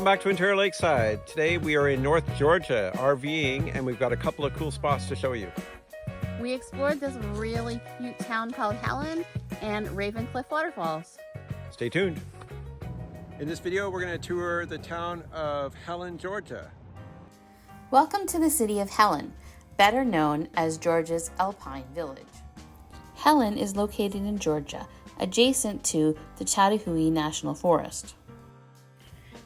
Welcome back to Ontario Lakeside. Today we are in North Georgia RVing and we've got a couple of cool spots to show you. We explored this really cute town called Helen and Raven waterfalls. Stay tuned. In this video we're going to tour the town of Helen, Georgia. Welcome to the city of Helen, better known as Georgia's Alpine Village. Helen is located in Georgia, adjacent to the Chattahoochee National Forest.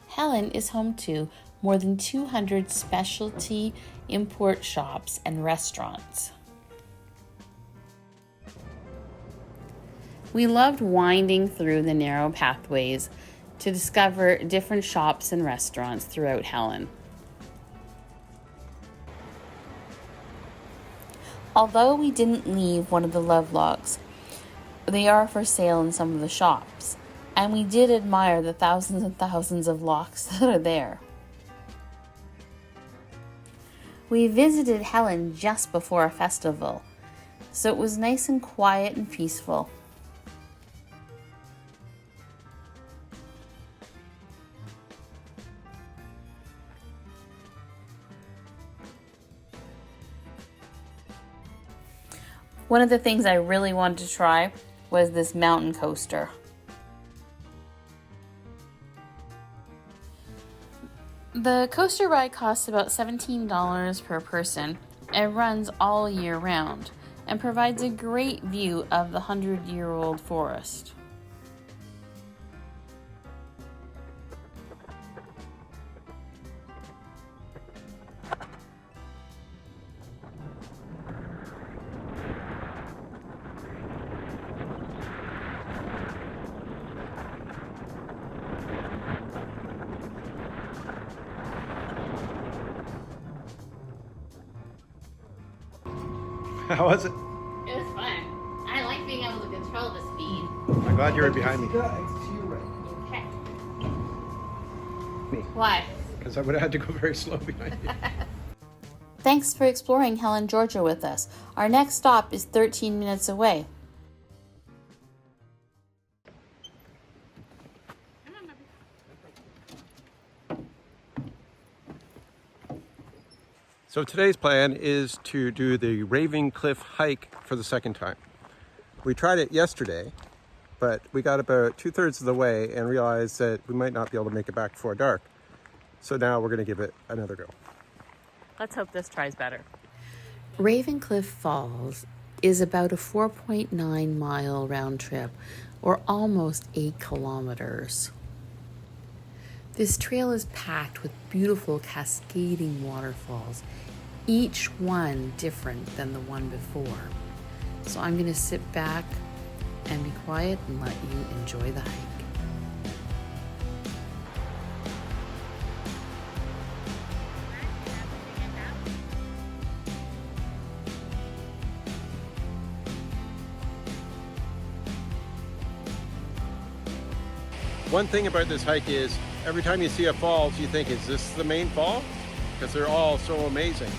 Helen is home to more than 200 specialty import shops and restaurants. We loved winding through the narrow pathways to discover different shops and restaurants throughout Helen. Although we didn't leave one of the lovelogs, they are for sale in some of the shops. And we did admire the thousands and thousands of locks that are there. We visited Helen just before a festival, so it was nice and quiet and peaceful. One of the things I really wanted to try was this mountain coaster. The coaster ride costs about $17 per person and runs all year round and provides a great view of the 100-year-old forest. How was it? It was fun. I like being able to control the speed. I'm glad you were behind me. Okay. Why? Because I would have had to go very slow behind you. Thanks for exploring Helen, Georgia with us. Our next stop is 13 minutes away. So today's plan is to do the Raven Cliff hike for the second time. We tried it yesterday, but we got about 2/3 of the way and realized that we might not be able to make it back before dark. So now we're going to give it another go. Let's hope this tries better. Raven Cliff Falls is about a 4.9 mile round trip, or almost 8 kilometers. This trail is packed with beautiful cascading waterfalls, each one different than the one before. So I'm going to sit back and be quiet and let you enjoy the hike. One thing about this hike is every time you see a falls, you think, is this the main fall? Because they're all so amazing.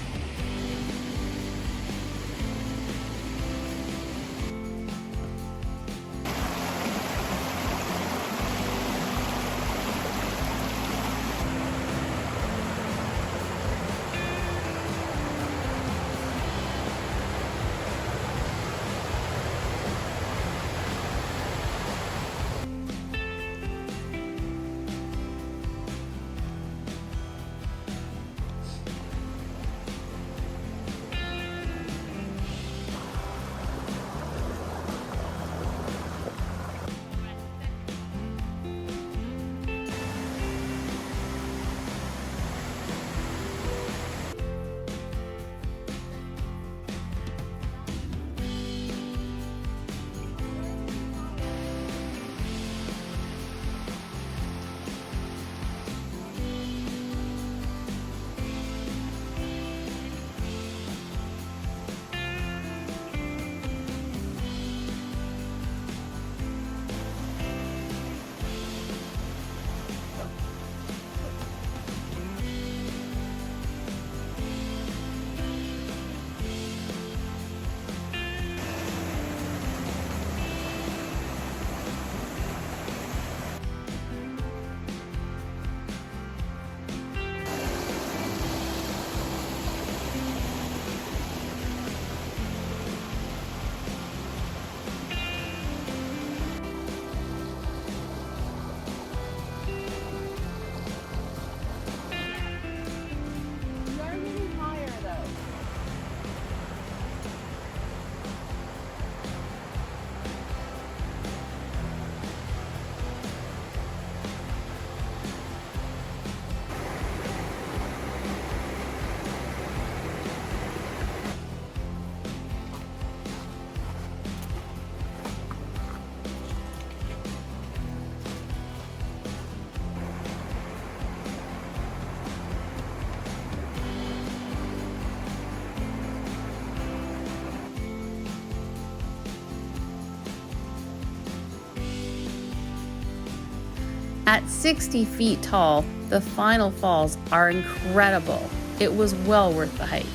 At 60 feet tall, the final falls are incredible. It was well worth the hike.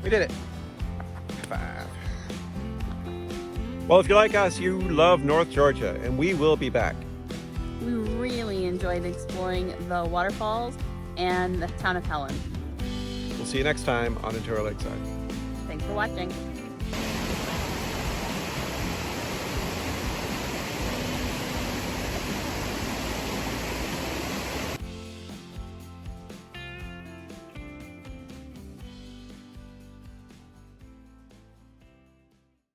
We did it. Five. Well, if you like us, you love North Georgia, and we will be back. We really enjoyed exploring the waterfalls and the town of Helen. We'll see you next time on Ontario Lakeside. Thanks for watching.